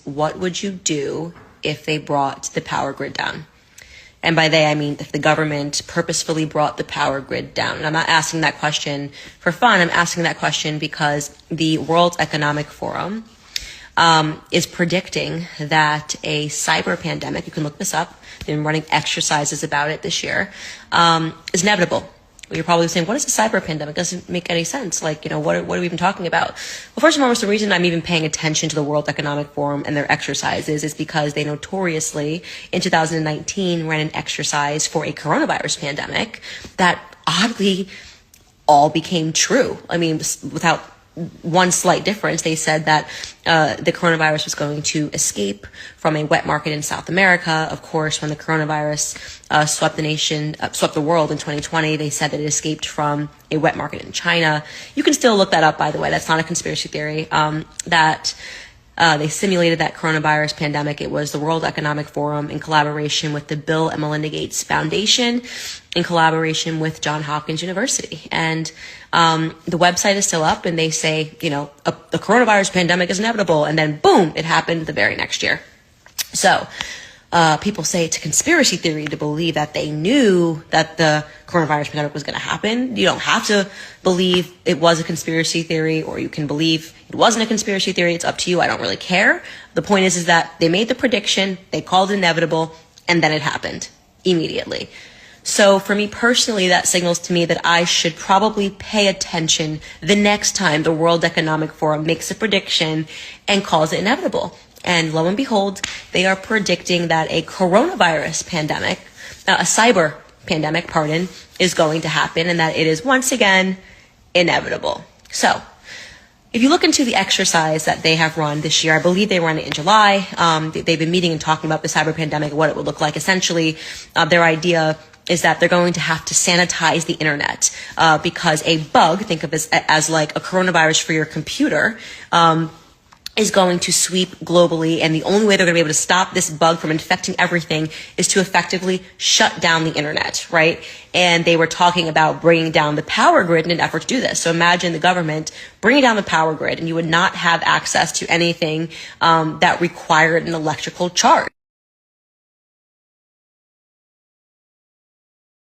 What would you do if they brought the power grid down? And by they, I mean if the government purposefully brought the power grid down. And I'm not asking that question for fun. I'm asking that question because the World Economic Forum is predicting that a cyber pandemic, you can look this up, they've been running exercises about it this year, is inevitable. You're probably saying, what is a cyber pandemic? It doesn't make any sense. Like, what are we even talking about? Well, first and foremost, the reason I'm even paying attention to the World Economic Forum and their exercises is because they notoriously, in 2019, ran an exercise for a coronavirus pandemic that oddly all became true. I mean, without one slight difference, they said that the coronavirus was going to escape from a wet market in South America. Of course, when the coronavirus swept the world in 2020, they said that it escaped from a wet market in China. You can still look that up, by the way. That's not a conspiracy theory. They simulated that coronavirus pandemic. It was the World Economic Forum in collaboration with the Bill and Melinda Gates Foundation, in collaboration with Johns Hopkins University. And the website is still up, and they say, the coronavirus pandemic is inevitable. And then, boom, it happened the very next year. So people say it's a conspiracy theory to believe that they knew that the coronavirus pandemic was going to happen. You don't have to believe it was a conspiracy theory, or you can believe it wasn't a conspiracy theory. It's up to you. I don't really care. The point is that they made the prediction, they called it inevitable, and then it happened immediately. So for me personally, that signals to me that I should probably pay attention the next time the World Economic Forum makes a prediction and calls it inevitable. And lo and behold, they are predicting that a coronavirus pandemic, a cyber pandemic, is going to happen, and that it is once again inevitable. So if you look into the exercise that they have run this year, I believe they ran it in July. They've been meeting and talking about the cyber pandemic, what it would look like. Essentially, their idea is that they're going to have to sanitize the internet because a bug, think of it as like a coronavirus for your computer, is going to sweep globally, and the only way they're going to be able to stop this bug from infecting everything is to effectively shut down the internet, right? And they were talking about bringing down the power grid in an effort to do this. So imagine the government bringing down the power grid, and you would not have access to anything that required an electrical charge.